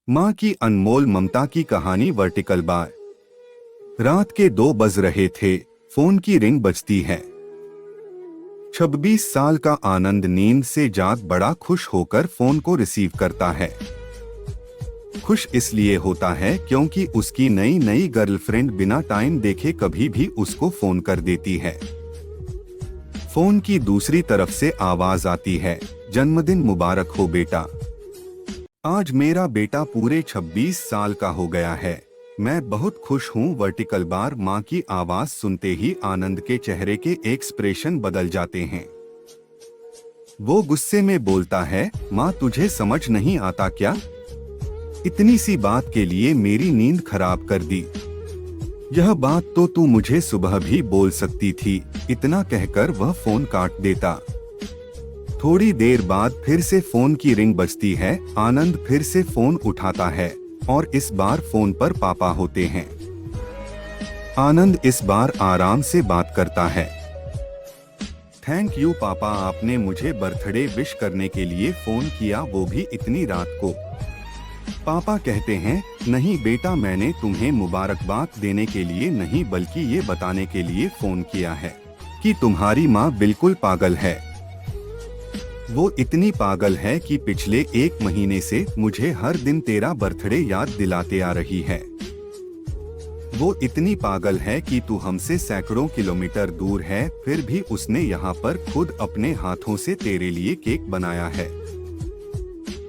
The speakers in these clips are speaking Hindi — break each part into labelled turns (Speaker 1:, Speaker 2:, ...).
Speaker 1: माँ की अनमोल ममता की कहानी वर्टिकल बार। रात के 2 बज रहे थे। फोन की रिंग बजती है। 26 साल का आनंद नींद से जाग बड़ा खुश होकर फोन को रिसीव करता है। खुश इसलिए होता है क्योंकि उसकी नई नई गर्लफ्रेंड बिना टाइम देखे कभी भी उसको फोन कर देती है। फोन की दूसरी तरफ से आवाज आती है, जन्मदिन मुबारक हो बेटा। आज मेरा बेटा पूरे 26 साल का हो गया है। मैं बहुत खुश हूँ। Vertical bar. माँ की आवाज सुनते ही आनंद के चेहरे के एक्सप्रेशन बदल जाते हैं। वो गुस्से में बोलता है, माँ तुझे समझ नहीं आता क्या? इतनी सी बात के लिए मेरी नींद खराब कर दी। यह बात तो तू मुझे सुबह भी बोल सकती थी। इतना कहकर वह फोन काट देता। थोड़ी देर बाद फिर से फोन की रिंग बजती है। आनंद फिर से फोन उठाता है और इस बार फोन पर पापा होते हैं। आनंद इस बार आराम से बात करता है। थैंक यू पापा, आपने मुझे बर्थडे विश करने के लिए फोन किया, वो भी इतनी रात को। पापा कहते हैं, नहीं बेटा, मैंने तुम्हें मुबारकबाद देने के लिए नहीं बल्कि ये बताने के लिए फोन किया है कि तुम्हारी माँ बिल्कुल पागल है। वो इतनी पागल है कि पिछले 1 महीने से मुझे हर दिन तेरा बर्थडे याद दिलाते आ रही है। वो इतनी पागल है कि तू हमसे सैकड़ों किलोमीटर दूर है, फिर भी उसने यहाँ पर खुद अपने हाथों से तेरे लिए केक बनाया है।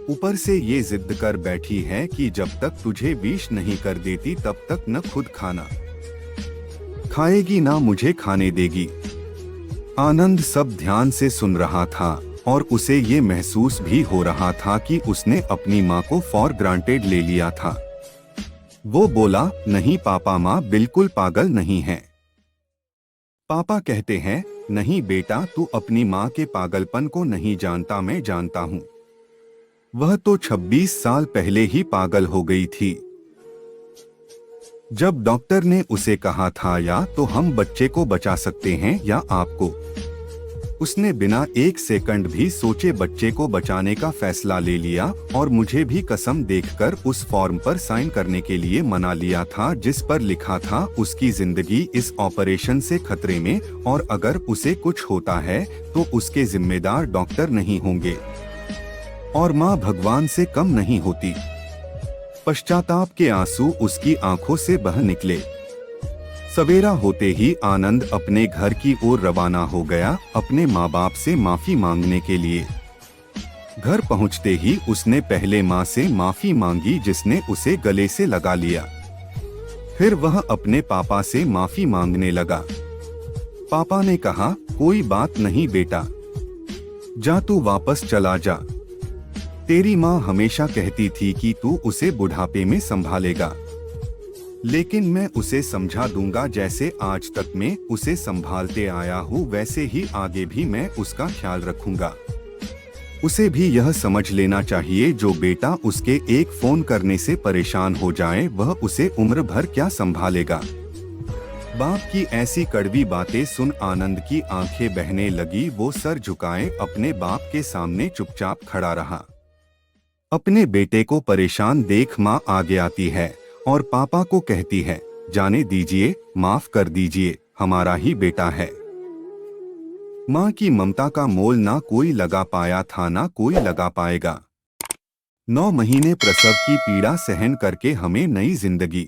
Speaker 1: ऊपर से ये जिद कर बैठी है कि जब तक तुझे विश नहीं कर देती तब तक न खुद खाना खाएगी ना मुझे खाने देगी। आनंद सब ध्यान से सुन रहा था और उसे ये महसूस भी हो रहा था कि उसने अपनी माँ को फॉर ग्रांटेड ले लिया था। वो बोला, नहीं पापा, माँ बिल्कुल पागल नहीं है। पापा कहते हैं, नहीं बेटा, तू अपनी माँ के पागलपन को नहीं जानता, मैं जानता हूँ। वह तो 26 साल पहले ही पागल हो गई थी। जब डॉक्टर ने उसे कहा था या तो हम बच्चे को बचा सकते हैं या आपको, उसने बिना 1 सेकंड भी सोचे बच्चे को बचाने का फैसला ले लिया और मुझे भी कसम देखकर उस फॉर्म पर साइन करने के लिए मना लिया था जिस पर लिखा था उसकी जिंदगी इस ऑपरेशन से खतरे में और अगर उसे कुछ होता है तो उसके जिम्मेदार डॉक्टर नहीं होंगे और माँ भगवान से कम नहीं होती। पश्चाताप के आंसू उसकी आंखों से बह निकले। सवेरा होते ही आनंद अपने घर की ओर रवाना हो गया, अपने माँ बाप से माफी मांगने के लिए। घर पहुँचते ही उसने पहले माँ से माफी मांगी जिसने उसे गले से लगा लिया। फिर वह अपने पापा से माफी मांगने लगा। पापा ने कहा, कोई बात नहीं बेटा, जा तू वापस चला जा। तेरी माँ हमेशा कहती थी कि तू उसे बुढ़ापे में संभालेगा, लेकिन मैं उसे समझा दूंगा। जैसे आज तक मैं उसे संभालते आया हूँ वैसे ही आगे भी मैं उसका ख्याल रखूंगा। उसे भी यह समझ लेना चाहिए, जो बेटा उसके एक फोन करने से परेशान हो जाए वह उसे उम्र भर क्या संभालेगा। बाप की ऐसी कड़वी बातें सुन आनंद की आंखें बहने लगी। वो सर झुकाए अपने बाप के सामने चुपचाप खड़ा रहा। अपने बेटे को परेशान देख माँ आगे आती है और पापा को कहती है, जाने दीजिए, माफ कर दीजिए, हमारा ही बेटा है। माँ की ममता का मोल ना कोई लगा पाया था ना कोई लगा पाएगा। 9 महीने प्रसव की पीड़ा सहन करके हमें नई जिंदगी